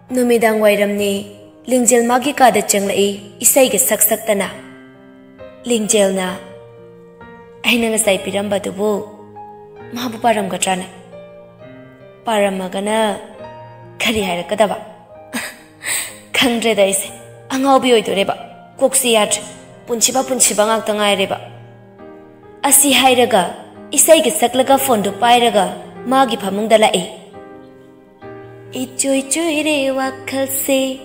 Numidang wairamni Lingjel magi kada changlai isai ga saktana. Lingjel na aina ngasai piramba dubu mabu param gatrane. Paramagana kari hairakadaba. Kangre daise angaubi oidoreba koksi yatre punchiba ngakta ngaireba. Asi hairaga isai ga saklaga fondu pairaga magi phamungda lai. Ichoy choy re wakhal se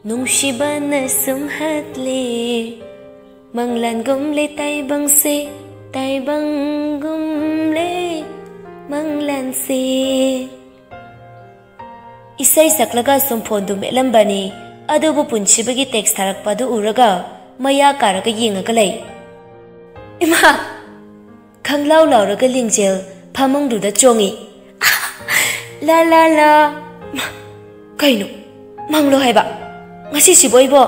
nungshibana sumhatle manglan gumle taibang gumle manglan se. Isai saklaga sumphondu melambani adubu punchibagi text tharakpadu uraga maya karaga yengaga lay. Ima khanglau lauraga Lingjel phamungduda chongi. La la la kaino manglo haiba ngasi siboibo.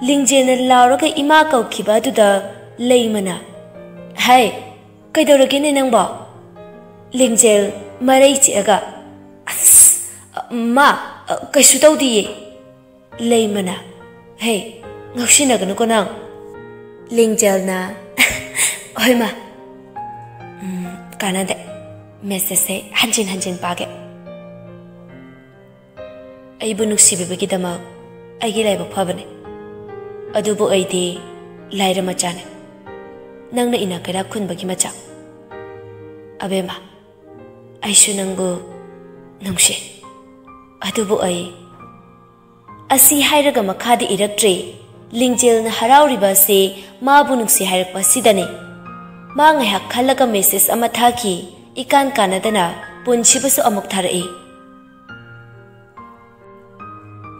Lingjel na lauraga ima kaukiba duda leimana. Hai kaidoragene nangbo? Lingjel marai chiaga ma kaisu tawdiye. Leimana hey ngaksinagano ko nang. Lingjel na hoy ma kanade message hanjin page. Aibu nuksibibagidama aigi laibak phabane adubu aidi laira machane nangna ina kara khunbagi macha. Abema aisu nangbu nungse adubu ai asi hairaga makhadi iraktre. Lingjel na harauriba se mabu nungsi hairakpa sidane ma ngaihak khalaga message ama thaki ikan kanadana punchibasu amuk tharai.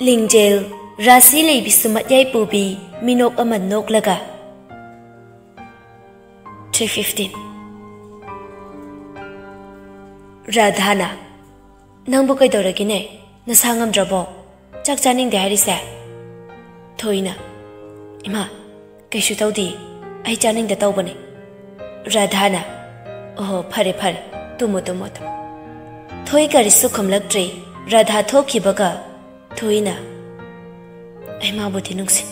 Lingjel rasi leibisu matyai pubi minok ama noklaga. 3:15 Radhana nangbu kaidoragine nasangamdrabo chak chaningde harise. Thoina Ima kaisu tawdi ai chaningda tawbane. Radhana oh phare tumo thoi karisu khumlaktre. Radha thokibaga thoina ai ma budi nungsi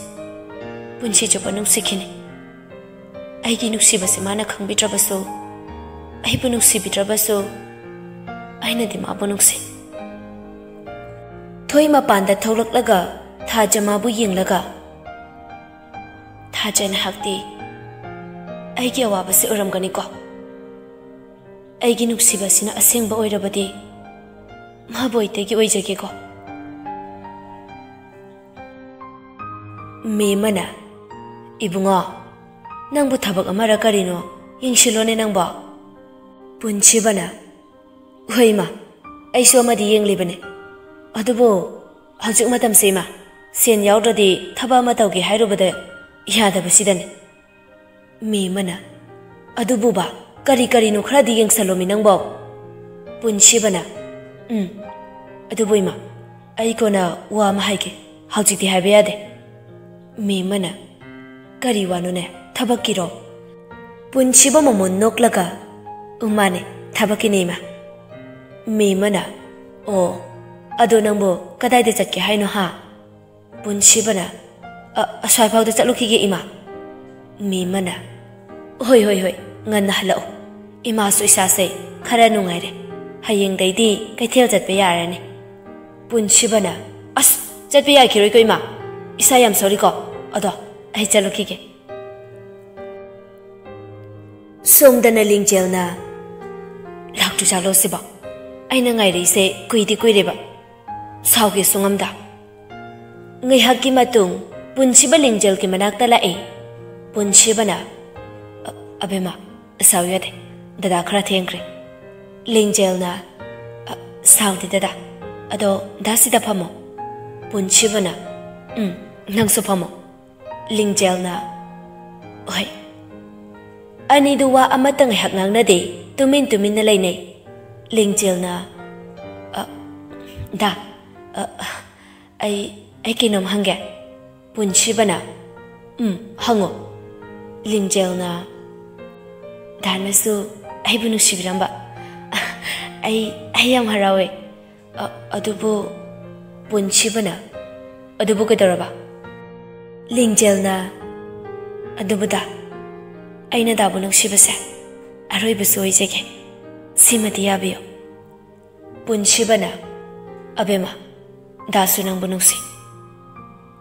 punchi chopa nungsi khine ai gi nungsi base mana khangbitrabaso ai bu nungsi bitrabaso ai na di ma bu nungsi. Thoi ma panda tholaklaga tha jama bu yinglaga tha jan hakti ai gi awabase uramgani ko. Ai gi nungsi basina asengba oirabadi ma boite gi oijage ko. Memana ibungo nangbu thabak amara karino yingsilone nangbo. Punchibana hoima aiso amadi yenglibane adubo hajik matam sema sen yaudadi thaba matawgi hairubada yadabasidane. Memana adubu ba kari no khradi yengsalomi nangbo. Punchibana adubo ima aikona wa mahaike haujiti haibe yade. Memana kari wanune thabakiro. Punchiba momon noklaga umane thabakine ma. Memana o ado nangbo kadai de chatke haino ha. Punchibana asai phau de chatlukige ima. Memana hoi nganna halau ima su isa se khara nungaire hayeng daidi kaithel chatpe yarane. Punchibana as chatpe ya khiroi ko ima isa yam sorry ko ado ai chalukige. Somdana Lingjel na laktu chalo siba aina ngai rei se kuidi kuireba sauge sungamda ngai hakki matung punchiba Lingjel ki manakta lae. Punchibana abema sawyade dada khara thengre. Lingjel na saudi dada ado dasida phamo. Punchibana nangsu phamo. Lingjel na oi ani duwa amatang hak ngangna de tumin na lainai. Lingjel na da ai kinom hange. Punchibana hango. Lingjel na danasu ai bunu sibiramba ai yam harawe ꯑꯗꯨꯕꯨ ꯄꯨꯟꯁꯤꯕꯅ ꯑꯗꯨꯕꯨ ꯀꯩꯗꯧꯔꯕ? ꯂꯤꯡꯖꯦꯜꯅ ꯑꯗꯨꯕꯨꯗ ꯑꯩꯅ ꯗꯥꯕꯨ ꯅꯨꯡꯁꯤꯕꯁꯦ ꯑꯔꯣꯏꯕꯁꯨ ꯑꯣꯏꯖꯒꯦ, ꯁꯤꯃꯗꯤ ꯌꯥꯕꯤꯌꯨ꯫ ꯄꯨꯟꯁꯤꯕꯅ ꯑꯕꯦꯝꯃ, ꯗꯥꯁꯨ ꯅꯪꯕꯨ ꯅꯨꯡꯁꯤ꯫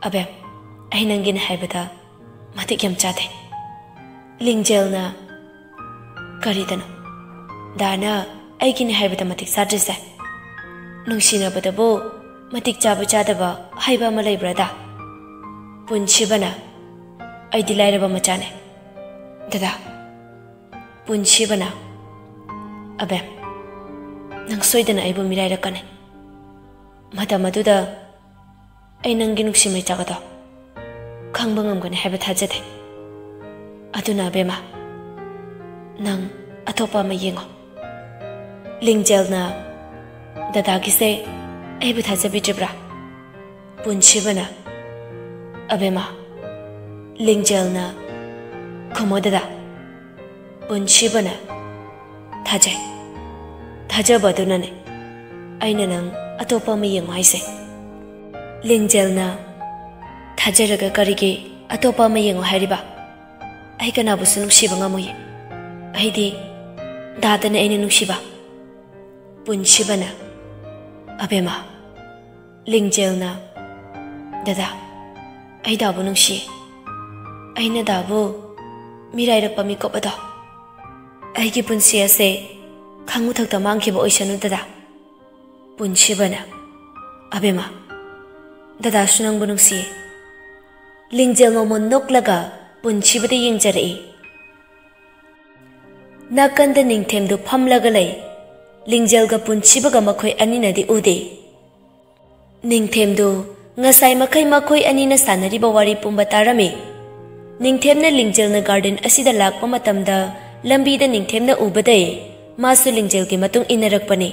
ꯑꯕꯦꯝ, ꯑꯩ ꯅꯪꯒꯤꯅ ꯍꯥꯏꯕꯗ ꯃꯇꯤꯛ ꯌꯥꯝ ꯆꯥꯗꯦ꯫ ꯂꯤꯡꯖꯦꯜꯅ ꯀꯔꯤꯗꯅꯣ ꯗꯥꯅ ꯑꯩꯒꯤꯅ ꯍꯥꯏꯕꯗ ꯃꯇꯤꯛ ꯆꯥꯗ꯭ꯔꯤꯁꯦ? ꯅꯨꯡꯁꯤꯅꯕꯗꯕꯨ ꯃꯇꯤꯛ ꯆꯥꯕ ꯆꯥꯗꯕ ꯍꯥꯏꯕ ꯑꯃ ꯂꯩꯕ꯭ꯔꯥꯗ? ꯄꯨꯟꯁꯤꯕꯅ ꯑꯩꯗꯤ ꯂꯥꯏꯔꯕ ꯃꯆꯥꯅꯦ ꯗꯗꯥ꯫ ꯄꯨꯟꯁꯤꯕꯅ ꯑꯕꯦꯝ, ꯅꯪ ꯁꯣꯏꯗꯅ ꯑꯩꯕꯨ ꯃꯤꯔꯥꯏꯔꯛꯀꯅꯤ꯫ ꯃꯇꯝ ꯑꯗꯨꯗ ꯑꯩ ꯅꯪꯒꯤ ꯅꯨꯡꯁꯤ ꯃꯩꯆꯥꯛ ꯑꯗꯣ ꯈꯪꯕ ꯉꯝꯒꯅꯤ ꯍꯥꯏꯕ ꯊꯥꯖꯗꯦ꯫ ꯑꯗꯨꯅ ꯑꯕꯦꯝꯃ, ꯅꯪ ꯑꯇꯣꯞꯄ ꯑꯃ ꯌꯦꯡꯉꯣ꯫ ꯂꯤꯡꯖꯦꯜꯅ ꯗꯗꯥꯒꯤꯁꯦ ꯑꯩꯕꯨ ꯊꯥꯖꯕꯤꯗ꯭ꯔꯤꯕ꯭ꯔꯥ? ꯄꯨꯟꯁꯤꯕꯅ ꯑꯕꯦꯝꯃ, ꯂꯤꯡꯖꯦꯜꯅ ꯈꯨꯝꯃꯣ ꯗꯗꯥ꯫ ꯄꯨꯟꯁꯤꯕꯅ ꯊꯥꯖꯩ, ꯊꯥꯖꯕ ꯑꯗꯨꯅꯅꯦ ꯑꯩꯅ ꯅꯪ ꯑꯇꯣꯞꯄ ꯑꯃ ꯌꯦꯡꯉꯣ ꯍꯥꯏꯁꯦ꯫ ꯂꯤꯡꯖꯦꯜꯅ ꯊꯥꯖꯔꯒ ꯀꯔꯤꯒꯤ ꯑꯇꯣꯞꯄ ꯑꯃ ꯌꯦꯡꯉꯣ ꯍꯥꯏꯔꯤꯕ? ꯑꯩ ꯀꯅꯥꯕꯨꯁꯨ ꯅꯨꯡꯁꯤꯕ ꯉꯝꯃꯣꯏꯌꯦ, ꯑꯩꯗꯤ ꯗꯥꯗꯅ ꯑꯩꯅ ꯅꯨꯡꯁꯤꯕ꯫ ꯄꯨꯟꯁꯤꯕꯅ ꯑꯕꯦꯝꯃ, ꯂꯤꯡꯖꯦꯜꯅ ꯗꯗꯥ, ꯑꯩ ꯗꯥꯕꯨ ꯅꯨꯡꯁꯤꯌꯦ꯫ ꯑꯩꯅ ꯗꯥꯕꯨ ꯃꯤꯔꯥꯏꯔꯛꯄ ꯃꯤꯀꯨꯞ ꯑꯗꯣ ꯑꯩꯒꯤ ꯄꯨꯟꯁꯤ ꯑꯁꯦ ꯈꯪꯉꯨꯊꯛꯇ ꯃꯥꯡꯈꯤꯕ ꯑꯣꯏꯁꯅꯨ ꯗꯗꯥ꯫ ꯄꯨꯟꯁꯤꯕꯅ ꯑꯕꯦꯝꯃ, ꯗꯗꯥꯁꯨ ꯅꯪꯕꯨ ꯅꯨꯡꯁꯤꯌꯦ꯫ ꯂꯤꯡꯖꯦꯜ ꯃꯃꯣꯟ ꯅꯣꯛꯂꯒ ꯄꯨꯟꯁꯤꯕꯗ ꯌꯦꯡꯖꯔꯛꯏ꯫ ꯅꯥꯀꯟꯗ ꯅꯤꯡꯊꯦꯝꯗꯨ ꯐꯝꯂꯒ ꯂꯩ꯫ ꯂꯤꯡꯖꯦꯜꯒ ꯄꯨꯟꯁꯤꯕꯒ ꯃꯈꯣꯏ ꯑꯅꯤꯅꯗꯤ ꯎꯗꯦ꯫ ꯅꯤꯡꯊꯦꯝꯗꯨ ꯉꯁꯥꯏ ꯃꯈꯣꯏ ꯑꯅꯤꯅ ꯁꯥꯟꯅꯔꯤꯕ ꯋꯥꯔꯤ ꯄꯨꯝꯕ ꯇꯥꯔꯝꯃꯤ꯫ ꯅꯤꯡꯊꯦꯝꯅ ꯂꯤꯡꯖꯦꯜꯅ ꯒꯥꯔꯗꯦꯟ ꯑꯁꯤꯗ ꯂꯥꯛꯄ ꯃꯇꯝꯗ ꯂꯝꯕꯤꯗ ꯅꯤꯡꯊꯦꯝꯅ ꯎꯕꯗꯩ ꯃꯥꯁꯨ ꯂꯤꯡꯖꯦꯜꯒꯤ ꯃꯇꯨꯡ ꯏꯟꯅꯔꯛꯄꯅꯤ꯫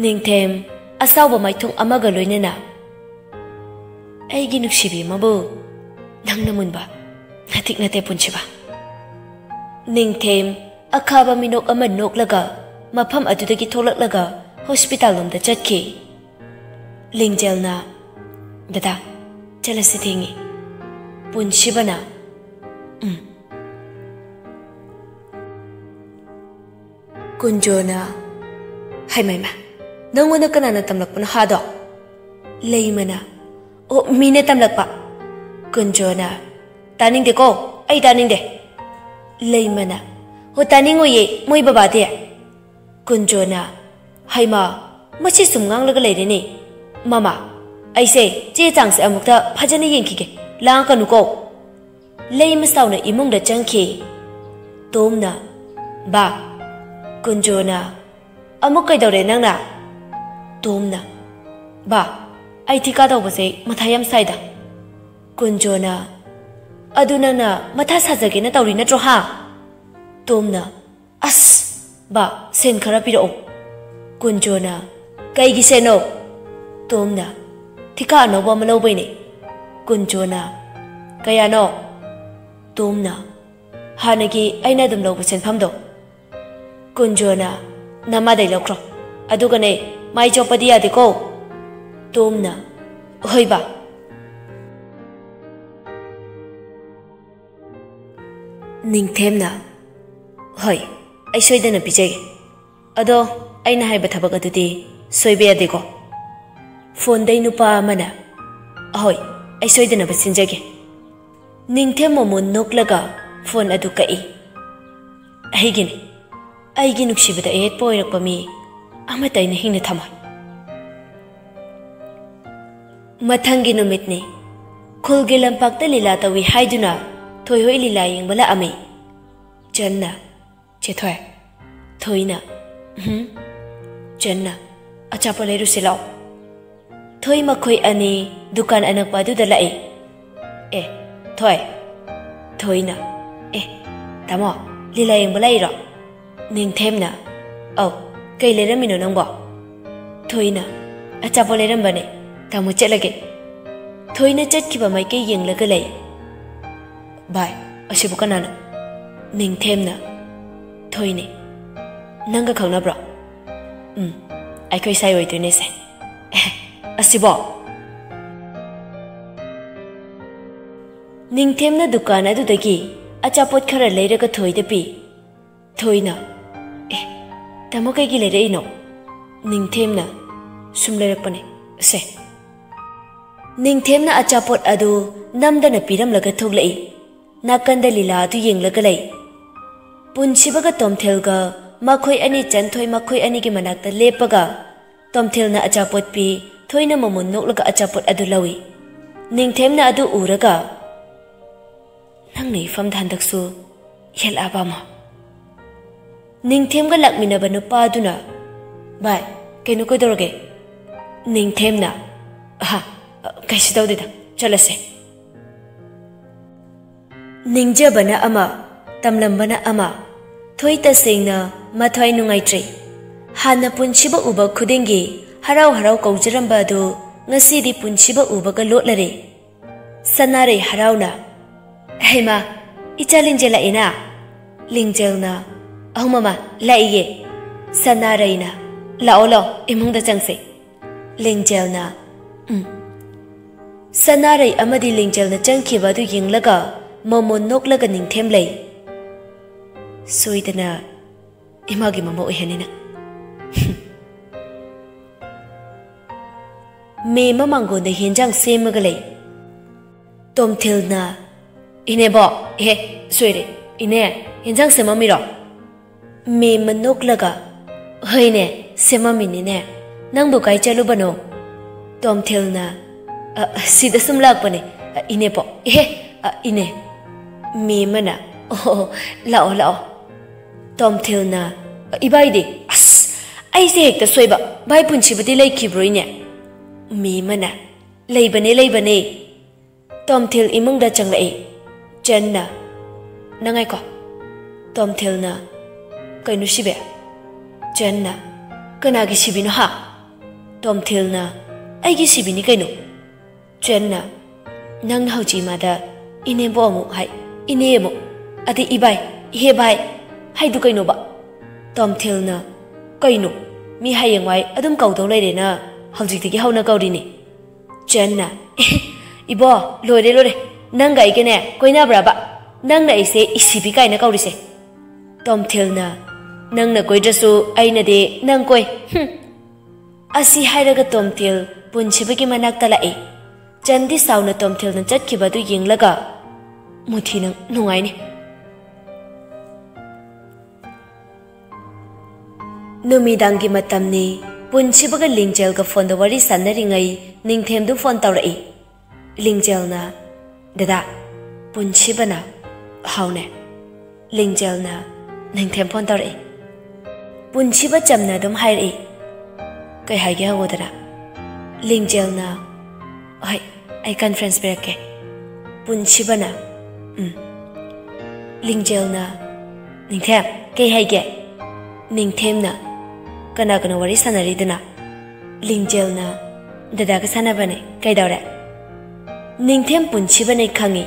ꯅꯤꯡꯊꯦꯝ ꯑꯁꯥꯎꯕ ꯃꯥꯏꯊꯣꯡ ꯑꯃꯒ ꯂꯣꯏꯅꯅ ꯑꯩꯒꯤ ꯅꯨꯡꯁꯤꯕꯤ ꯑꯃꯕꯨ ꯅꯪꯅ ꯃꯨꯟꯕ ꯅꯇꯤꯛ ꯅꯠꯇꯦ ꯄꯨꯟꯁꯤꯕ꯫ ꯅꯤꯡꯊꯦꯝ ꯑꯈꯥꯕ ꯃꯤꯅꯣꯛ ꯑꯃ ꯅꯣꯛꯂꯒ ꯃꯐꯝ ꯑꯗꯨꯗꯒꯤ ꯊꯣꯛꯂꯛꯂꯒ ꯍꯣꯁꯄꯤꯇꯥꯜ ꯂꯣꯝꯗ ꯆꯠꯈꯤ꯫ ꯂꯤꯡꯖꯦꯜꯅ ꯗꯗꯥ ꯆꯠꯂꯁꯤ ꯊꯦꯡꯉꯤ꯫ ꯄꯨꯟꯁꯤꯕꯅ ꯀꯨꯟꯖꯣꯅ ꯍꯩꯃꯩꯃ, ꯅꯪꯉꯣꯟꯗ ꯀꯅꯥꯅ ꯇꯝꯂꯛꯄꯅꯣ ꯍꯥꯗꯣ? ꯂꯩꯃꯅ ꯑꯣ, ꯃꯤꯅ ꯇꯝꯂꯛꯄ꯫ ꯀꯨꯟꯖꯣꯅ ꯇꯥꯅꯤꯡꯗꯦꯀꯣ, ꯑꯩ ꯇꯥꯅꯤꯡꯗꯦ꯫ ꯂꯩꯃꯅ ꯍꯣ, ꯇꯥꯅꯤꯡꯉꯣꯏꯌꯦ ꯃꯣꯏ ꯕꯕꯥꯗꯤ꯫ ꯀꯨꯟꯖꯣꯅ ꯍꯩꯃꯥ, ꯃꯁꯤ ꯁꯨꯝ ꯉꯥꯡꯂꯒ ꯂꯩꯔꯦꯅꯦ꯫ ꯃꯃꯥ, ꯑꯩꯁꯦ ꯆꯦ ꯆꯥꯡꯁꯦ ꯑꯃꯨꯛꯇ ꯐꯖꯅ ꯌꯦꯡꯈꯤꯒꯦ, ꯂꯥꯡꯉꯛꯀꯅꯨꯀꯣ꯫ ꯂꯩꯃ ꯁꯥꯎꯅ ꯏꯃꯨꯡꯗ ꯆꯪꯈꯤ꯫ ꯇꯣꯝꯅ ꯕꯥ꯫ ꯀꯨꯟꯖꯣꯅ ꯑꯃꯨꯛ ꯀꯩꯗꯧꯔꯦ ꯅꯪꯅ? ꯇꯣꯝꯅ ꯕꯥ, ꯑꯩ ꯊꯤꯀꯥ ꯇꯧꯕꯁꯦ ꯃꯊꯥ ꯌꯥꯝ ꯁꯥꯏꯗ꯫ ꯀꯨꯟꯖꯣꯅ ꯑꯗꯨ ꯅꯪꯅ ꯃꯊꯥ ꯁꯥꯖꯒꯦꯅ ꯇꯧꯔꯤ ꯅꯠꯇ꯭ꯔꯣ ꯍꯥ? ꯇꯣꯝꯅ ꯑꯁ ꯕꯥ, ꯁꯦꯟ ꯈꯔ ꯄꯤꯔꯛꯑꯣ꯫ ꯀꯨꯟꯖꯣꯅ ꯀꯩꯒꯤ ꯁꯦꯟꯅꯣ? ꯇꯣꯝꯅ ꯊꯤꯀꯥ ꯑꯅꯧꯕ ꯑꯃ ꯂꯧꯕꯩꯅꯦ꯫ ꯀꯨꯟꯖꯣꯅ ꯀꯌꯥꯅꯣ? ꯇꯣꯝꯅ ꯍꯥꯟꯅꯒꯤ ꯑꯩꯅ ꯑꯗꯨꯝ ꯂꯧꯕ ꯁꯦꯟꯐꯝꯗꯣ꯫ ꯀꯨꯟꯖꯣꯅ ꯅꯃꯥꯗꯩ ꯂꯧꯈ꯭ꯔꯣ, ꯑꯗꯨꯒꯅꯦ ꯃꯥꯏ ꯆꯣꯞꯄꯗꯤ ꯌꯥꯗꯦꯀꯣ꯫ ꯇꯣꯝꯅ ꯍꯣꯏ ꯕꯥ꯫ ꯅꯤꯡꯊꯦꯝꯅ ꯍꯣꯏ, ꯑꯩ ꯁꯣꯏꯗꯅ ꯄꯤꯖꯒꯦ, ꯑꯗꯣ ꯑꯩꯅ ꯍꯥꯏꯕ ꯊꯕꯛ ꯑꯗꯨꯗꯤ ꯁꯣꯏꯕ ꯌꯥꯗꯦꯀꯣ꯫ ꯐꯣꯟꯗꯩ ꯅꯨꯄꯥ ꯑꯃꯅ ꯑꯍꯣꯏ, ꯑꯩ ꯁꯣꯏꯗꯅꯕ ꯁꯤꯟꯖꯒꯦ꯫ ꯅꯤꯡꯊꯦꯝ ꯃꯃꯣꯟ ꯅꯣꯛꯂꯒ ꯐꯣꯟ ꯑꯗꯨ ꯀꯛꯏ꯫ ꯑꯩꯒꯤꯅꯤ, ꯑꯩꯒꯤ ꯅꯨꯡꯁꯤꯕꯗ ꯑꯌꯦꯠꯄ ꯑꯣꯏꯔꯛꯄ ꯃꯤ ꯑꯃꯠꯇ ꯑꯩꯅ ꯍꯤꯡꯅ ꯊꯝꯃꯣꯏ꯫ ꯃꯊꯪꯒꯤ ꯅꯨꯃꯤꯠꯅꯤ꯫ ꯈꯨꯜꯒꯤ ꯂꯝꯄꯥꯛꯇ ꯂꯤꯂꯥ ꯇꯧꯏ ꯍꯥꯏꯗꯨꯅ ꯊꯣꯏꯍꯣꯏ ꯂꯤꯂꯥ ꯌꯦꯡꯕ ꯂꯥꯛꯑꯝꯃꯤ꯫ ꯆꯟꯅ ꯆꯦꯊꯣꯏ, ꯊꯣꯏꯅ ꯆꯟꯅ ꯑꯆꯥꯄꯣꯠ ꯂꯩꯔꯨꯁꯤ ꯂꯥꯛꯑꯣ꯫ ꯊꯣꯏ ꯃꯈꯣꯏ ꯑꯅꯤ ꯗꯨꯀꯥꯟ ꯑꯅꯛꯄ ꯑꯗꯨꯗ ꯂꯥꯛꯏ꯫ ꯑꯦ ꯊꯣꯏ꯫ ꯊꯣꯏꯅ ꯇꯥꯃꯣ, ꯂꯤꯂꯥ ꯌꯦꯡꯕ ꯂꯥꯛꯏꯔꯣ? ꯅꯤꯡꯊꯦꯝꯅ ꯑꯧ, ꯀꯩ ꯂꯩꯔꯝꯃꯤꯅꯣ ꯅꯪꯕꯣ? ꯊꯣꯏꯅ ꯑꯆꯥꯄꯣꯠ ꯂꯩꯔꯝꯕꯅꯦ, ꯇꯥꯃꯣ ꯆꯠꯂꯒꯦ꯫ ꯊꯣꯏꯅ ꯆꯠꯈꯤꯕ ꯃꯥꯏꯀꯩ ꯌꯦꯡꯂꯒ ꯂꯩ꯫ ꯚꯥꯏ, ꯑꯁꯤꯕꯨ ꯀꯅꯥꯅꯣ? ꯅꯤꯡꯊꯦꯝꯅ ꯊꯣꯏꯅꯦ, ꯅꯪꯒ ꯈꯪꯅꯕ꯭ꯔꯣ? ꯑꯩꯈꯣꯏ ꯁꯥꯏ ꯑꯣꯏꯗꯣꯏꯅꯦꯁꯦ ꯑꯁꯤꯕꯣ ꯅꯤꯡꯊꯦꯝꯅ ꯗꯨꯀꯥꯟ ꯑꯗꯨꯗꯒꯤ ꯑꯆꯥꯄꯣꯠ ꯈꯔ ꯂꯩꯔꯒ ꯊꯣꯏꯗ ꯄꯤ ꯊꯣꯏꯅ ꯇꯥꯃꯣ ꯀꯩꯒꯤ ꯂꯩꯔꯛꯏꯅꯣ ꯅꯤꯡꯊꯦꯝꯅ ꯁꯨꯝ ꯂꯩꯔꯛꯄꯅꯦ ꯁꯦ ꯅꯤꯡꯊꯦꯝꯅ ꯑꯆꯥꯄꯣꯠ ꯑꯗꯨ ꯅꯝꯗꯅ ꯄꯤꯔꯝꯂꯒ ꯊꯣꯛꯂꯛꯏ ꯅꯥꯀꯟꯗ ꯂꯤꯂꯥ ꯑꯗꯨ ꯌꯦꯡꯂꯒ ꯂꯩ ꯄꯨꯟꯁꯤꯕꯒ ꯇꯣꯝꯊꯤꯜꯒ ꯃꯈꯣꯏ ꯑꯅꯤ ꯆꯟꯊꯣꯏ ꯃꯈꯣꯏ ꯑꯅꯤꯒꯤ ꯃꯅꯥꯛꯇ ꯂꯦꯞꯄꯒ ꯇꯣꯝꯊꯤꯜꯅ ꯑꯆꯥꯄꯣꯠ ꯄꯤ ꯊꯣꯏꯅ ꯃꯃꯨꯟ ꯅꯣꯛꯂꯒ ꯑꯆꯥꯄꯣꯠ ꯑꯗꯨ ꯂꯧꯏ ꯅꯤꯡꯊꯦꯝꯅ ꯑꯗꯨ ꯎꯔꯒ ꯅꯪꯅ ꯏꯐꯝꯗ ꯍꯟꯗꯛꯁꯨ ꯌꯦꯜꯂꯛꯑꯕ ꯑꯃ ꯅꯤꯡꯊꯦꯝꯒ ꯂꯥꯛꯃꯤꯟꯅꯕ ꯅꯨꯄꯥꯗꯨꯅ ꯚꯥꯏ ꯀꯩꯅꯣ ꯀꯩꯗꯧꯔꯒꯦ ꯅꯤꯡꯊꯦꯝꯅ ꯀꯩꯁꯨ ꯇꯧꯗꯦꯗ ꯆꯠꯂꯁꯦ ꯅꯤꯡꯖꯕꯅ ꯑꯃ ꯇꯝꯂꯝꯕꯅ ꯑꯃ ꯊꯣꯏ ꯇꯁꯦꯡꯅ ꯃꯊ꯭ꯋꯥꯏ ꯅꯨꯡꯉꯥꯏꯇ꯭ꯔꯦ ꯍꯥꯟꯅ ꯄꯨꯟꯁꯤꯕ ꯎꯕ ꯈꯨꯗꯤꯡꯒꯤ ꯍꯔꯥꯎ ꯍꯔꯥꯎ ꯀꯧꯖꯔꯝꯕ ꯑꯗꯨ ꯉꯁꯤꯗꯤ ꯄꯨꯟꯁꯤꯕ ꯎꯕꯒ ꯂꯣꯠꯂꯔꯦ ꯁꯅꯥꯔꯩ ꯍꯔꯥꯎꯅ ꯍꯩꯃꯥ ꯏꯆꯥ ꯂꯤꯡꯖꯦꯜ ꯂꯥꯛꯏꯅ ꯂꯤꯡꯖꯦꯜꯅ ꯑꯍꯨꯝ ꯃꯃꯥ ꯂꯥꯛꯏꯌꯦ ꯁꯅꯥꯔꯩꯅ ꯂꯥꯛꯑꯣ ꯂꯥꯛꯑꯣ ꯏꯃꯨꯡꯗ ꯆꯪꯁꯦ ꯂꯤꯡꯖꯦꯜꯅ ꯁꯅꯥꯔꯩ ꯑꯃꯗꯤ ꯂꯤꯡꯖꯦꯜꯅ ꯆꯪꯈꯤꯕ ꯑꯗꯨ ꯌꯦꯡꯂꯒ ꯃꯃꯣꯟ ꯅꯣꯛꯂꯒ ꯅꯤꯡꯊꯦꯝ ꯂꯩ ꯁꯣꯏꯗꯅ ꯏꯃꯥꯒꯤ ꯃꯃꯥ ꯑꯣꯏꯍꯟꯅꯤꯅ ꯃꯦꯝꯃ ꯃꯥꯡꯒꯣꯟꯗ ꯍꯦꯟꯖꯥꯡ ꯁꯦꯝꯃꯒ ꯂꯩ ꯇꯣꯝꯊꯤꯜꯅ ꯏꯅꯦꯕꯣ ꯁꯣꯏꯔꯦ ꯏꯅꯦ ꯍꯦꯟꯖꯥꯡ ꯁꯦꯝꯃꯝꯃꯤꯔꯣ ꯃꯦꯝꯃ ꯅꯣꯛꯂꯒ ꯍꯣꯏꯅꯦ ꯁꯦꯝꯃꯝꯃꯤꯅꯤꯅꯦ ꯅꯪꯕꯨ ꯀꯥꯏ ꯆꯠꯂꯨꯕꯅꯣ ꯇꯣꯝꯊꯤꯜꯅ ꯁꯤꯗ ꯁꯨꯝ ꯂꯥꯛꯄꯅꯦ ꯏꯅꯦꯕꯣ ꯏꯅꯦ ꯃꯦꯝꯃꯅ ꯑꯣ ꯂꯥꯛꯑꯣ ꯂꯥꯛꯑꯣ ꯇꯣꯝꯊꯤꯜꯅ ꯏꯕꯥꯏꯗꯤ ꯑꯁ ꯑꯩꯁꯦ ꯍꯦꯛꯇ ꯁꯣꯏꯕ ꯚꯥꯏ ꯄꯨꯟꯁꯤꯕꯗꯤ ꯂꯩꯈꯤꯕ꯭ꯔꯣ ꯏꯅꯦ ꯃꯦꯝꯃꯅ ꯂꯩꯕꯅꯦ ꯂꯩꯕꯅꯦ ꯇꯣꯝꯊꯤꯜ ꯏꯃꯨꯡꯗ ꯆꯪꯂꯛꯏ ꯆꯟꯅ ꯅꯪꯉꯥꯏꯀꯣ ꯇꯣꯝꯊꯤꯜꯅ ꯀꯩꯅꯣ ꯁꯤꯕꯦ ꯆꯟꯅ ꯀꯅꯥꯒꯤ ꯁꯤꯕꯤꯅꯣ ꯍꯥ ꯇꯣꯝꯊꯤꯜꯅ ꯑꯩꯒꯤ ꯁꯤꯕꯤꯅꯤ ꯀꯩꯅꯣ ꯆꯟꯅ ꯅꯪꯅ ꯍꯧꯖꯤꯛ ꯏꯃꯥꯗ ꯏꯅꯦꯕꯣ ꯑꯃꯨꯛ ꯍꯥꯏ ꯏꯅꯦ ꯑꯃꯨꯛ ꯑꯗꯩ ꯏꯕꯥꯏ ꯏꯍꯦ ꯚꯥꯏ ꯍꯥꯏꯗꯨ ꯀꯩꯅꯣꯕ ꯇꯣꯝꯊꯤꯜꯅ ꯀꯩꯅꯣ ꯃꯤ ꯍꯌꯦꯡꯋꯥꯏ ꯑꯗꯨꯝ ꯀꯧꯗꯧ ꯂꯩꯔꯦꯅ ꯍꯧꯖꯤꯛꯇꯒꯤ ꯍꯧꯅ ꯀꯧꯔꯤꯅꯤ ꯆꯟꯅ 이보 로레 넌가 이게네 고이나브라바 넌나 이세 이시비 가이나 가우리세 톰틸나 넌나 고이드수 아이나데 넌 고이 아시 하이라가 톰틸 분치비기 마낙달라이 짠디 사우나 톰틸는 잣키바도 잉라가 무티는 농아이니 누미당기 마땀니 분치비가 링젤가 폰도 와리 산나링아이 닝템도 폰 따우라이 링젤나 데다 분치바나 하우네 링젤나 닝템 폰 따우라이 분치바 짬나 좀 하이라이 kay haige hagodara lingjel ai ai conference berake punchibana lingjel ningthem kay haige ningthem na kana kana wari sanari dana lingjel dada ka sanabane kay dawre ningthem punchibane khangi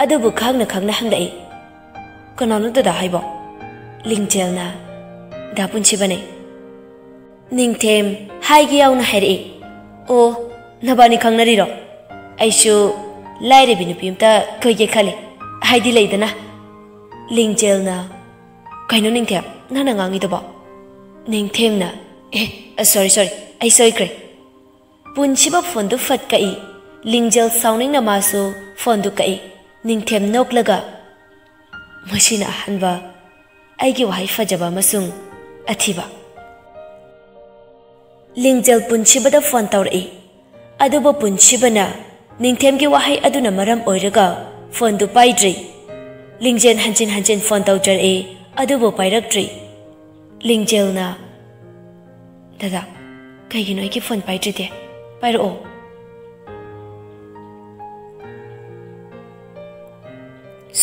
adubu khangna hanglai kana no dada haibo lingjel da punchibane ꯅꯤꯡꯊꯦꯝ ꯍꯥꯏꯒꯦ ꯌꯥꯎꯅ ꯍꯥꯏꯔꯛꯏ ꯑꯣ ꯅꯕꯥꯅꯤ ꯈꯪꯅꯔꯤꯔꯣ ꯑꯩꯁꯨ ꯂꯥꯏꯔꯕꯤ ꯅꯨꯄꯤ ꯑꯃꯇ ꯀꯣꯏꯒꯦ ꯈꯜꯂꯤ ꯍꯥꯏꯗꯤ ꯂꯩꯗꯅ ꯂꯤꯡꯖꯦꯜꯅ ꯀꯩꯅꯣ ꯅꯤꯡꯊꯦꯝ ꯅꯪꯅ ꯉꯥꯡꯉꯤꯗꯨꯕꯣ ꯅꯤꯡꯊꯦꯝꯅ ꯁꯣꯔꯤ ꯑꯩ ꯁꯣꯏꯈ꯭ꯔꯦ ꯄꯨꯟꯁꯤꯕ ꯐꯣꯟꯗꯨ ꯐꯠ ꯀꯛꯏ ꯂꯤꯡꯖꯦꯜ ꯁꯥꯎꯅꯤꯡꯅ ꯃꯥꯁꯨ ꯐꯣꯟꯗꯨ ꯀꯛꯏ ꯅꯤꯡꯊꯦꯝ ꯅꯣꯛꯂꯒ ꯃꯁꯤꯅ ꯑꯍꯥꯟꯕ ꯑꯩꯒꯤ ꯋꯥꯍꯩ ꯐꯖꯕ ꯑꯃꯁꯨꯡ ꯑꯊꯤꯕ ꯂꯤꯡꯖꯦꯜ ꯄꯨꯟꯁꯤꯕꯗ ꯐꯣꯟ ꯇꯧꯔꯛꯏ ꯑꯗꯨꯕꯨ ꯄꯨꯟꯁꯤꯕꯅ ꯅꯤꯡꯊꯦꯝꯒꯤ ꯋꯥꯍꯩ ꯑꯗꯨꯅ ꯃꯔꯝ ꯑꯣꯏꯔꯒ ꯐꯣꯟꯗꯨ ꯄꯥꯏꯗ꯭ꯔꯤ ꯂꯤꯡꯖꯦꯜ ꯍꯟꯖꯤꯟ ꯐꯣꯟ ꯇꯧꯖꯔꯛꯏ ꯑꯗꯨꯕꯨ ꯄꯥꯏꯔꯛꯇ꯭ꯔꯤ ꯂꯤꯡꯖꯦꯜꯅ ꯗꯗꯥ ꯀꯩꯒꯤꯅꯣ ꯑꯩꯒꯤ ꯐꯣꯟ ꯄꯥꯏꯗ꯭ꯔꯤꯗꯦ ꯄꯥꯏꯔꯛꯑꯣ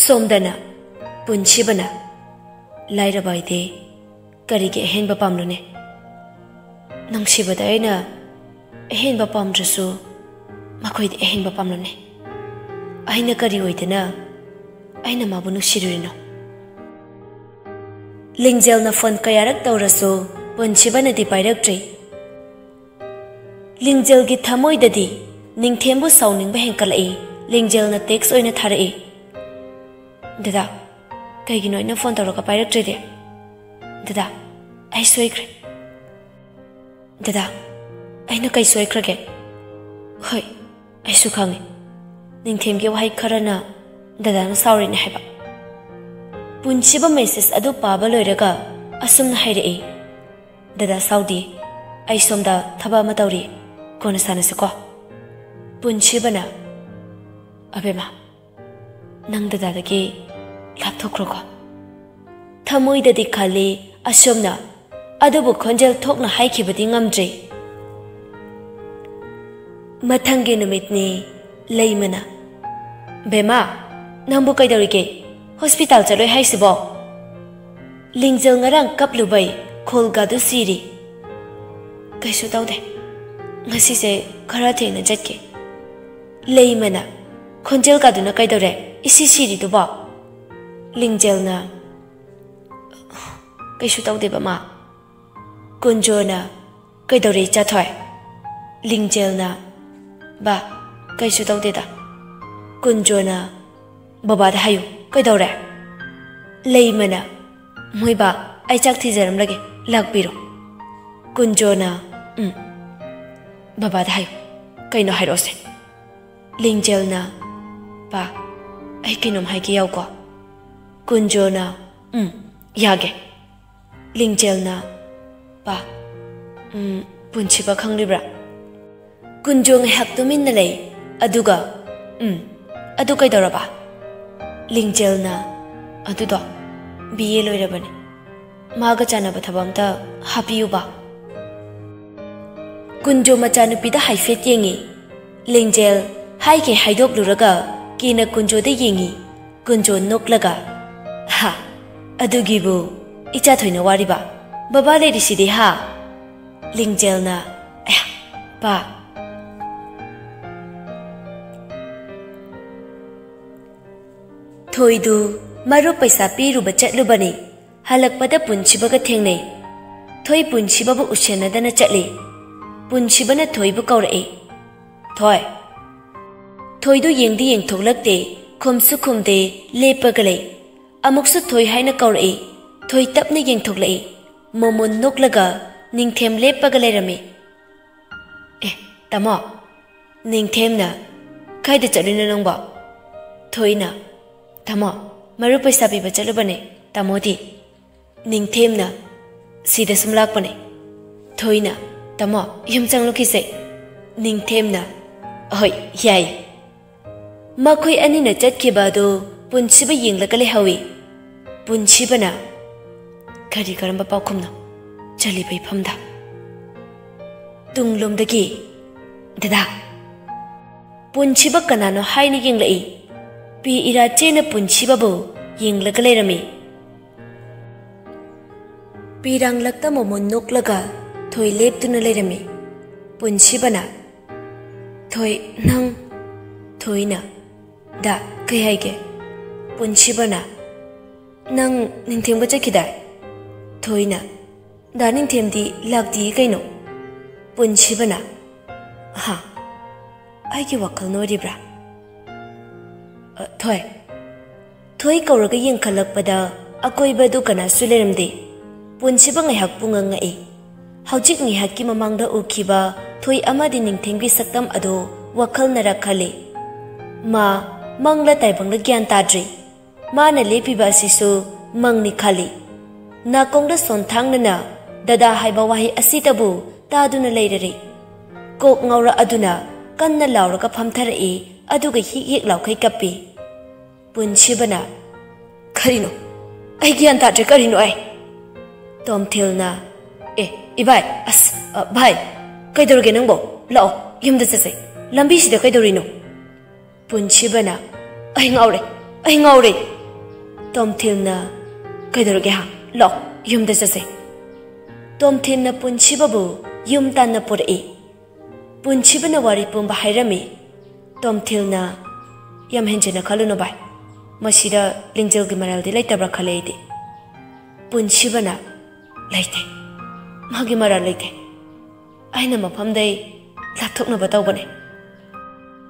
ꯁꯣꯝꯗꯅ ꯄꯨꯟꯁꯤꯕꯅ ꯂꯥꯏꯔꯕ ꯑꯩꯗꯤ ꯀꯔꯤꯒꯤ ꯑꯍꯦꯟꯕ ꯄꯥꯝꯂꯨꯅꯦ ꯅꯨꯡꯁꯤꯕꯗ ꯑꯩꯅ ꯑꯍꯦꯟꯕ ꯄꯥꯝꯗ꯭ꯔꯁꯨ ꯃꯈꯣꯏꯗꯤ ꯑꯍꯦꯟꯕ ꯄꯥꯝꯂꯨꯅꯦ ꯑꯩꯅ ꯀꯔꯤ ꯑꯣꯏꯗꯅ ꯑꯩꯅ ꯃꯥꯕꯨ ꯅꯨꯡꯁꯤꯔꯨꯔꯤꯅꯣ ꯂꯤꯡꯖꯦꯜꯅ ꯐꯣꯟ ꯀꯌꯥꯔꯛ ꯇꯧꯔꯁꯨ ꯄꯨꯟꯁꯤꯕꯅꯗꯤ ꯄꯥꯏꯔꯛꯇ꯭ꯔꯤ ꯂꯤꯡꯖꯦꯜꯒꯤ ꯊꯃꯣꯏꯗꯗꯤ ꯅꯤꯡꯊꯦꯝꯕꯨ ꯁꯥꯎꯅꯤꯡꯕ ꯍꯦꯟꯀꯠꯂꯛꯏ꯫ ꯂꯤꯡꯖꯦꯜꯅ ꯇꯦꯛꯁ ꯑꯣꯏꯅ ꯊꯥꯔꯛꯏ꯫ ꯗꯗꯥ, ꯀꯩꯒꯤꯅꯣ ꯑꯩꯅ ꯐꯣꯟ ꯇꯧꯔꯒ ꯄꯥꯏꯔꯛꯇ꯭ꯔꯤꯗꯤ? ꯗꯗꯥ, ꯑꯩ ꯁꯣꯏꯈ꯭ꯔꯦ꯫ ꯗꯗꯥ, ꯑꯩꯅ ꯀꯩ ꯁꯣꯏꯈ꯭ꯔꯒꯦ? ꯍꯣꯏ, ꯑꯩꯁꯨ ꯈꯪꯉꯤ꯫ ꯅꯤꯡꯊꯦꯝꯒꯤ ꯋꯥꯍꯩ ꯈꯔꯅ ꯗꯗꯥꯅ ꯁꯥꯎꯔꯤꯅꯦ ꯍꯥꯏꯕ꯫ ꯄꯨꯟꯁꯤꯕ ꯃꯦꯁꯦꯖ ꯑꯗꯨ ꯄꯥꯕ ꯂꯣꯏꯔꯒ ꯑꯁꯨꯝꯅ ꯍꯥꯏꯔꯛꯏ꯫ ꯗꯗꯥ ꯁꯥꯎꯗꯤ, ꯑꯩ ꯁꯣꯝꯗ ꯊꯕꯛ ꯑꯃ ꯇꯧꯔꯤ, ꯀꯣꯟꯅ ꯁꯥꯟꯅꯁꯤꯀꯣ꯫ ꯄꯨꯟꯁꯤꯕꯅ, ꯑꯕꯦꯝꯃ, ꯅꯪ ꯗꯗꯥꯗꯒꯤ ꯂꯥꯞꯊꯣꯛꯈ꯭ꯔꯣꯀꯣ꯫ ꯊꯃꯣꯏꯗꯗꯤ ꯈꯜꯂꯤ ꯑꯁꯨꯝꯅ, ꯑꯗꯨꯕꯨ ꯈꯣꯟꯖꯦꯜ ꯊꯣꯛꯅ ꯍꯥꯏꯈꯤꯕꯗꯤ ꯉꯝꯗ꯭ꯔꯤ꯫ ꯃꯊꯪꯒꯤ ꯅꯨꯃꯤꯠꯅꯤ ꯂꯩꯃꯅ, ꯕꯦꯝꯃ, ꯅꯪꯕꯨ ꯀꯩꯗꯧꯔꯤꯒꯦ? ꯍꯣꯁꯄꯤꯇꯥꯜ ꯆꯠꯂꯣꯏ ꯍꯥꯏꯁꯤꯕꯣ? ꯂꯤꯡꯖꯦꯜ ꯉꯔꯥꯡ ꯀꯞꯂꯨꯕꯩ ꯈꯣꯜꯒꯗꯨ ꯁꯤꯔꯤ꯫ ꯀꯩꯁꯨ ꯇꯧꯗꯦ, ꯉꯁꯤꯁꯦ ꯈꯔ ꯊꯦꯡꯅ ꯆꯠꯀꯦ꯫ ꯂꯩꯃꯅ, ꯈꯣꯟꯖꯦꯜꯒꯗꯨꯅ ꯀꯩꯗꯧꯔꯦ ꯏꯁꯤ ꯁꯤꯔꯤꯗꯨꯕꯣ? ꯂꯤꯡꯖꯦꯜꯅ, ꯀꯩꯁꯨ ꯇꯧꯗꯦꯕ ꯃꯥ꯫ ꯀꯨꯟꯖꯣꯅ, ꯀꯩꯗꯧꯔꯦ ꯏꯆꯥꯊꯣꯏ? ꯂꯤꯡꯖꯦꯜꯅ, ꯕꯥ, ꯀꯩꯁꯨ ꯇꯧꯗꯦꯗ꯫ ꯀꯨꯟꯖꯣꯅ, ꯕꯕꯥꯗ ꯍꯥꯏꯌꯨ, ꯀꯩꯗꯧꯔꯦ? ꯂꯩꯃꯅ, ꯃꯣꯏ ꯕꯥ, ꯑꯩ ꯆꯥꯛ ꯊꯤꯖꯔꯝꯂꯒꯦ, ꯂꯥꯛꯄꯤꯔꯣ꯫ ꯀꯨꯟꯖꯣꯅ, ꯕꯕꯥꯗ ꯍꯥꯏꯌꯨ, ꯀꯩꯅꯣ ꯍꯥꯏꯔꯛꯑꯣꯁꯦ꯫ ꯂꯤꯡꯖꯦꯜꯅ, ꯕꯥ, ꯑꯩ ꯀꯩꯅꯣꯝ ꯍꯥꯏꯒꯦ ꯌꯥꯎꯀꯣ꯫ ꯀꯨꯟꯖꯣꯅ, ꯌꯥꯒꯦ꯫ ꯂꯤꯡꯖꯦꯜꯅ, ꯕꯥ, ꯄꯨꯟꯁꯤꯕ ꯈꯪꯂꯤꯕ꯭ꯔꯥ? ꯀꯨꯟꯖꯣ ꯉꯥꯏꯍꯥꯛ ꯇꯨꯃꯤꯟꯅ ꯂꯩ, ꯑꯗꯨꯒ ꯑꯗꯨ ꯀꯩꯗꯧꯔꯕ? ꯂꯤꯡꯖꯦꯜꯅ, ꯑꯗꯨꯗꯣ BA ꯂꯣꯏꯔꯕꯅꯤ, ꯃꯥꯒ ꯆꯥꯟꯅꯕ ꯊꯕꯛ ꯑꯝꯇ ꯍꯥꯞꯄꯤꯌꯨꯕ꯫ ꯀꯨꯟꯖꯣ ꯃꯆꯥꯅꯨꯄꯤꯗ ꯍꯥꯏꯐꯦꯠ ꯌꯦꯡꯉꯤ꯫ ꯂꯤꯡꯖꯦꯜ ꯍꯥꯏꯒꯦ ꯍꯥꯏꯗꯣꯛꯂꯨꯔꯒ ꯀꯤꯅ ꯀꯨꯟꯖꯣꯗ ꯌꯦꯡꯉꯤ꯫ ꯀꯨꯟꯖꯣ ꯅꯣꯛꯂꯒ, ꯍꯥ, ꯑꯗꯨꯒꯤꯕꯨ ꯏꯆꯥꯊꯣꯏꯅ ꯋꯥꯔꯤꯕ, ꯕꯕꯥ ꯂꯩꯔꯤꯁꯤꯗꯤ ꯍꯥ? ꯂꯤꯡꯖꯦꯜꯅ, ꯕꯥ, ꯊꯣꯏꯗꯨ ꯃꯔꯨꯞ ꯄꯩꯁꯥ ꯄꯤꯔꯨꯕ ꯆꯠꯂꯨꯕꯅꯤ꯫ ꯍꯜꯂꯛꯄꯗ ꯄꯨꯟꯁꯤꯕꯒ ꯊꯦꯡꯅꯩ꯫ ꯊꯣꯏ ꯄꯨꯟꯁꯤꯕꯕꯨ ꯎꯁꯦꯟꯅꯗꯅ ꯆꯠꯂꯤ꯫ ꯄꯨꯟꯁꯤꯕꯅ ꯊꯣꯏꯕꯨ ꯀꯧꯔꯛꯏ꯫ ꯊꯣꯏ꯫ ꯊꯣꯏꯗꯨ ꯌꯦꯡꯗꯤ ꯌꯦꯡꯊꯣꯛꯂꯛꯇꯦ, ꯈꯨꯝꯁꯨ ꯈꯨꯝꯗꯦ, ꯂꯦꯞꯄꯒ ꯂꯩ꯫ ꯑꯃꯨꯛꯁꯨ ꯊꯣꯏ ꯍꯥꯏꯅ ꯀꯧꯔꯛꯏ꯫ ꯊꯣꯏ ꯇꯞꯅ ꯌꯦꯡꯊꯣꯛꯂꯛꯏ꯫ ꯃꯣꯃꯣꯟ ꯅꯣꯛꯂꯒ ꯅꯤꯡꯊꯦꯝ ꯂꯦꯞꯄꯒ ꯂꯩꯔꯝꯃꯤ꯫ ꯇꯥꯃꯣ, ꯅꯤꯡꯊꯦꯝꯅ, ꯀꯥꯏꯗ ꯆꯠꯂꯤꯅꯣ ꯅꯪꯕꯣ? ꯊꯣꯏꯅ, ꯇꯥꯃꯣ, ꯃꯔꯨꯞ ꯄꯩꯁꯥ ꯄꯤꯕ ꯆꯠꯂꯨꯕꯅꯦ, ꯇꯥꯃꯣꯗꯤ? ꯅꯤꯡꯊꯦꯝꯅ, ꯁꯤꯗ ꯁꯨꯝ ꯂꯥꯛꯄꯅꯦ꯫ ꯊꯣꯏꯅ, ꯇꯥꯃꯣ, ꯌꯨꯝ ꯆꯪꯂꯨꯈꯤꯁꯦ꯫ ꯅꯤꯡꯊꯦꯝꯅ, ꯑꯍꯣꯏ, ꯌꯥꯏ꯫ ꯃꯈꯣꯏ ꯑꯅꯤꯅ ꯆꯠꯈꯤꯕ ꯑꯗꯨ ꯄꯨꯟꯁꯤꯕ ꯌꯦꯡꯂꯒ ꯂꯩꯍꯧꯏ꯫ ꯄꯨꯟꯁꯤꯕꯅ, ꯀꯔꯤ ꯀꯔꯝꯕ ꯄꯥꯎꯈꯨꯝꯅꯣ ꯆꯠꯂꯤꯕ ꯏꯐꯝꯗ? ꯇꯨꯡꯂꯣꯝꯗꯒꯤ, ꯗꯗꯥ, ꯄꯨꯟꯁꯤꯕ ꯀꯅꯥꯅꯣ ꯍꯥꯏꯅ ꯌꯦꯡꯂꯛꯏ꯫ ꯄꯤ ꯏꯔꯥꯆꯦꯅ ꯄꯨꯟꯁꯤꯕꯕꯨ ꯌꯦꯡꯂꯒ ꯂꯩꯔꯝꯃꯤ꯫ ꯄꯤꯔꯥꯡꯂꯛꯇ ꯃꯣꯃꯣꯟ ꯅꯣꯛꯂꯒ ꯊꯣꯏ ꯂꯦꯞꯇꯨꯅ ꯂꯩꯔꯝꯃꯤ꯫ ꯄꯨꯟꯁꯤꯕꯅ, ꯊꯣꯏ, ꯅꯪ? ꯊꯣꯏꯅ, ꯗꯥ, ꯀꯩ ꯍꯥꯏꯒꯦ? ꯄꯨꯟꯁꯤꯕꯅ, ꯅꯪ ꯅꯤꯡꯊꯦꯝꯒ ꯆꯠꯈꯤꯗꯥꯏ? ꯊꯣꯏꯅ, ꯗꯥ ꯅꯤꯡꯊꯦꯝꯗꯤ ꯂꯥꯛꯇꯤꯌꯦ ꯀꯩꯅꯣ? ꯄꯨꯟꯁꯤꯕꯅ, ꯍꯥ, ꯑꯩꯒꯤ ꯋꯥꯈꯜ ꯅꯣꯏꯔꯤꯕ꯭ꯔꯥ? ꯊꯣꯏ꯫ ꯊꯣꯏ ꯀꯧꯔꯒ ꯌꯦꯡꯈꯠꯂꯛꯄꯗ ꯑꯀꯣꯏꯕꯗꯨ ꯀꯅꯥꯁꯨ ꯂꯩꯔꯝꯗꯦ꯫ ꯄꯨꯟꯁꯤꯕ ꯉꯥꯏꯍꯥꯛ ꯄꯨꯡꯉꯛꯉꯛꯏ꯫ ꯍꯧꯖꯤꯛ ꯉꯥꯏꯍꯥꯛꯀꯤ ꯃꯃꯥꯡꯗ ꯎꯈꯤꯕ ꯊꯣꯏ ꯑꯃꯗꯤ ꯅꯤꯡꯊꯦꯝꯒꯤ ꯁꯛꯇꯝ ꯑꯗꯨ ꯋꯥꯈꯜꯅꯔ ꯈꯜꯂꯤ꯫ ꯃꯥ ꯃꯪꯂ ꯇꯥꯏꯕꯪꯂ ꯒ꯭ꯌꯥꯟ ꯇꯥꯗ꯭ꯔꯤ꯫ ꯃꯥꯅ ꯂꯦꯞꯄꯤꯕ ꯑꯁꯤꯁꯨ ꯃꯪꯅꯤ ꯈꯜꯂꯤ꯫ ꯅꯥꯀꯣꯡꯗ ꯁꯣꯟꯊꯥꯡꯅꯅ ꯗꯗꯥ ꯍꯥꯏꯕ ꯋꯥꯍꯩ ꯑꯁꯤꯇꯕꯨ ꯇꯥꯗꯨꯅ ꯂꯩꯔꯔꯤ꯫ ꯀꯣꯛ ꯉꯥꯎꯔꯛꯑꯗꯨꯅ ꯀꯟꯅ ꯂꯥꯎꯔꯒ ꯐꯝꯊꯔꯛꯏ, ꯑꯗꯨꯒ ꯍꯤꯛ ꯍꯤꯛ ꯂꯥꯎꯈꯩ ꯀꯞꯄꯤ꯫ ꯄꯨꯟꯁꯤꯕꯅ, ꯀꯔꯤꯅꯣ? ꯑꯩ ꯒ꯭ꯌꯥꯟ ꯇꯥꯗ꯭ꯔꯦ, ꯀꯔꯤꯅꯣ ꯑꯩ? ꯇꯣꯝꯊꯤꯜꯅ, ꯏꯕꯥꯏ, ꯚꯥꯏ, ꯀꯩꯗꯧꯔꯒꯦ ꯅꯪꯕꯣ? ꯂꯥꯛꯑꯣ, ꯌꯨꯝꯗ ꯆꯠꯁꯦ꯫ ꯂꯝꯕꯤꯁꯤꯗ ꯀꯩꯗꯧꯔꯤꯅꯣ? ꯄꯨꯟꯁꯤꯕꯅ, ꯑꯩ ꯉꯥꯎꯔꯦ꯫ ꯇꯣꯝꯊꯤꯜꯅ, ꯀꯩꯗꯧꯔꯒꯦ ꯍꯥ? ꯂꯥꯛꯑꯣ, ꯌꯨꯝꯗ ꯆꯠꯁꯦ꯫ ꯇꯣꯝꯊꯤꯜꯅ ꯄꯨꯟꯁꯤꯕꯕꯨ ꯌꯨꯝ ꯇꯥꯟꯅ ꯄꯨꯔꯛꯏ꯫ ꯄꯨꯟꯁꯤꯕꯅ ꯋꯥꯔꯤ ꯄꯨꯝꯕ ꯍꯥꯏꯔꯝꯃꯤ꯫ ꯇꯣꯝꯊꯤꯜꯅ, ꯌꯥꯝ ꯍꯦꯟꯖꯤꯟꯅ ꯈꯜꯂꯨꯅꯨ ꯚꯥꯏ, ꯃꯁꯤꯗ ꯂꯤꯡꯖꯦꯜꯒꯤ ꯃꯔꯥꯜꯗꯤ ꯂꯩꯇꯕ꯭ꯔꯥ ꯈꯜꯂꯦ ꯑꯩꯗꯤ꯫ ꯄꯨꯟꯁꯤꯕꯅ, ꯂꯩꯇꯦ, ꯃꯥꯒꯤ ꯃꯔꯥꯜ ꯂꯩꯇꯦ꯫ ꯑꯩꯅ ꯃꯐꯝꯗꯩ लाथोक्नबा तौबने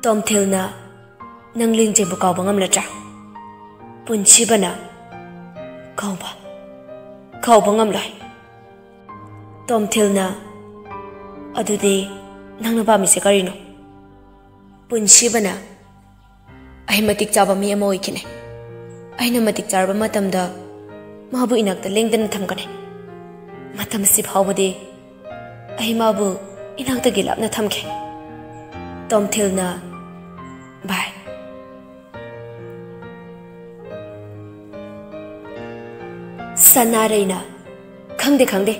तोमथिलना नंग लिंजेबु कावबा ngamlatra पुनसिबना कावबा ngamloi तोमथिलना अदुदे नंगना पामिसे करिनो पुनसिबना आई मतिक चाबा मी अमा ओइखिने आइना मतिक चारबा मतमदा माबु इनाक्ता लेंदना थमकने मतम सि फावबदे आई माबु इनाक्ता गिलापना थमखे तोमथिलना बाय सनारेना खंगदे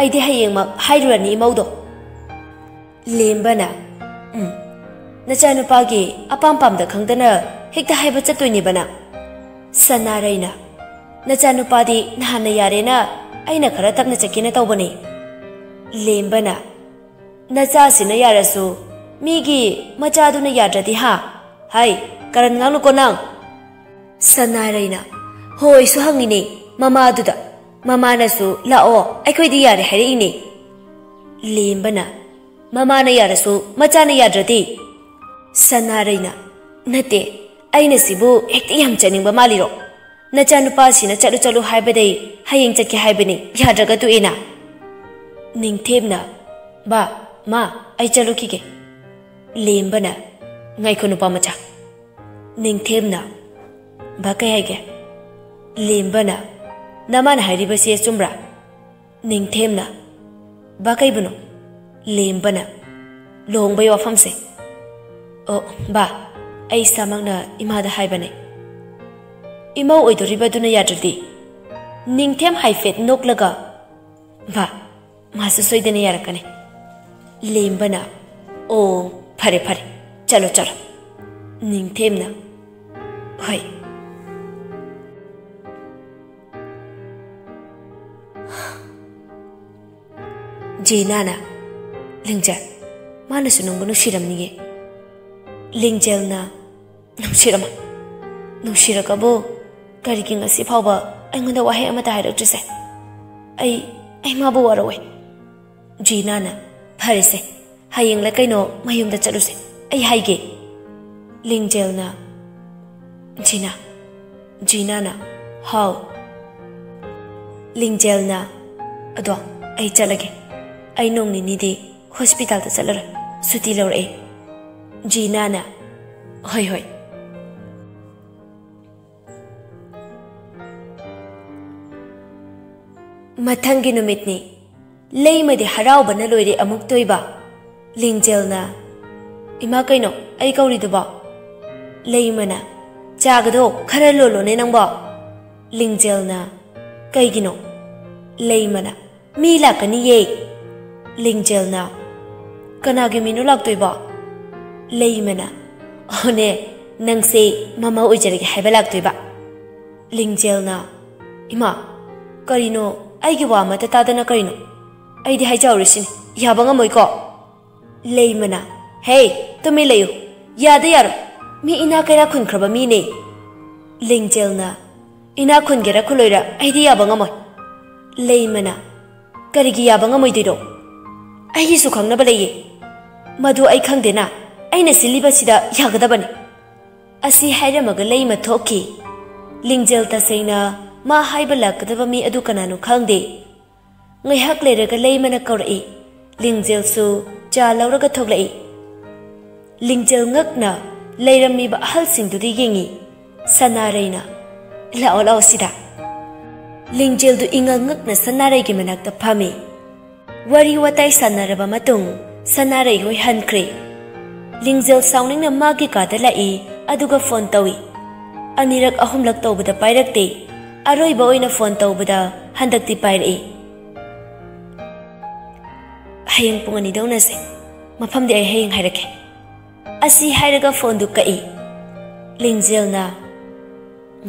आइदे हयेंमक हाइरुरनी इमौदो लेंबना नचानुपागी अपाम पामदा खंगदना हेक्ता हाइबा चतोइनिबना सनारेना नचानुपादी नहाना यारेना आइना खरा तपना चकिना तौबनी लेंबना नचासिना यारसु मीगी मचादुना याद्रदी हा हाय करन nganluko nang सनारेना होय सु हंगिने ममादुदा ममानासु लाओ अखोइदी यारे हाइरेइने लेंबना ममाना यारसु मचाना याद्रदी सनारेना नते आइना सिबु हेक्ति याम चनिंगबा मालिरो नचानुपासिना चलु चलु हाइबदे हयेंग चके हाइबनी याद्रगा तुएना निंगथेबना बा मा आई चलुखिगे लेंबना ngaiko nupa macha निंगथेबना बा कै हाइगे लेंबना नमान हाइरिबा से चुमरा निंगथेबना बा कैबनो लेंबना लोंगबय वाफम से ओ बा आई सामंगना इमादा हाइबने इमौ ओइदोरिबदुना याद्रदी निंगथेम हाइफेट नोकलगा बा मासु सोइदने यारकने लेंबना ओ फरे चलो निंगथेमना हाय जीनाना लिंगजल मानसु नंगु नुसिरमनिगे लिंगजलना नुसिरमा नुसिरकबो करिगिंग असि फावबा आइंगोंदा वाहे अमता हाइरक्ट्रिसे आई माबो वारोवे जीनाना फरेसे हयेंगला कैनो मयुमदा चलुसे आई हाइगे लिंगजलना जीनाना हाउ लिंगजलना अदो आई चलगे आई नोंनिनिदे हॉस्पिटल ता चलर सुटी लौरे जीनाना होय मथंगी नुमितनी लेमदे हरावबना लोइरे अमुक तोइबा लिंगजलना इमा कैनो आई कौरिदुबा लेमना चागदो खरा लोलोने नंबा लिंगजलना कैगिनो लेमना मी लाकनी ये लिंगजलना कनागे मीनो लाक्तोइबा लेमना ओने नंगसे ममा ओइजरगे हाइबा लाक्तोइबा लिंगजलना इमा करिनो आइगे वा मत तादना करिनो आइदि हाइजाउरिसिन याबा ngमोइको लेमना हे तुमे लेयो यादे यारो मी इना कैरा खुनख्रबा मीने लिंगजलना इना खुनगेरा खुलोइरा आइदि याबा ngमोइ लेमना करिगी याबा ngमोइदिरो आइगी सु खंगनबा लेये मधु आई खंगदेना आइना सिलिबसिदा यागदबने असि हाइरमगा लेमा थोकी लिंगजल तसैना मा हाइबा लाकदबा मी अदु कनानु खंगदे ngaiहक लेरगा लेमना कौरई लिंगजलसु चा लौरगा थोगलई लिंगजल ngakna लेरमीबा अहलसिंगदुदि येंगी सनारेना लाओ सिदा लिंगजलदु इंगा ngakna सनारेगी मनाक्ता फामी वरी वताई सनारबा मतुंग सनारे होय हनख्रे लिंगजल साउनिंगना मागी कादा लाई अदुगा फोन तवी अनिरक अहुमलक तौबदा पाइरक्ते अरोइबा ओइना फोन तौबदा हंदक्ति पाइरई हयेंग पुंगनी दौनसे मफमदे आई हयेंग हाइरके असि हाइरगा फोन दु कई लिंगजलना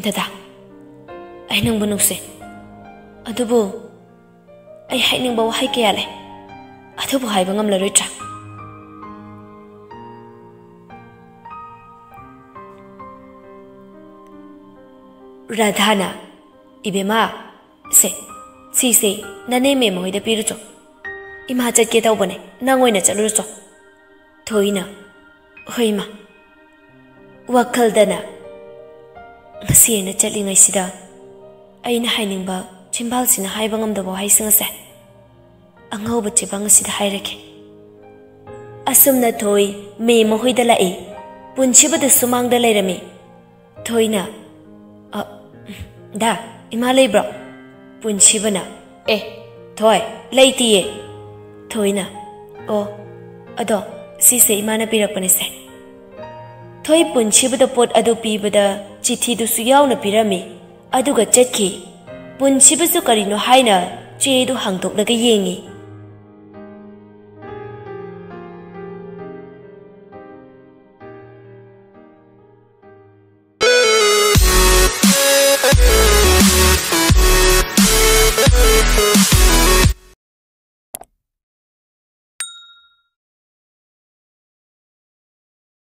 दादा आई नंगबु नुसे अदुबु आई हाइनिंगबा वहाई कया ले अदुबु हाइबा ngamlaroitra राधाना इबेमा से नने मेम होइदा पिरुचो इमा चटके तौबने नंगोइना चलुरचो Thoina, Hoima, Wakaldana, Siena chatting I sida, Aina hiding ba, Chimbals in a high bangam the boy sing a set. Angoba Chibang Sid Hireke. Asumna toy, me mohui de la e, Punchiba the Sumang de Lerame. Toina, da, Imale bro, Punchibana, toy, lady, Toina, ado, Sise Imana Pirapanese. Toy Punchiba the pot ado pibada, Chiti do Suyaw na Pirame, Aduga Jetki, Punchiba Sukarino Haina, Chedu Hangtok like a yengi.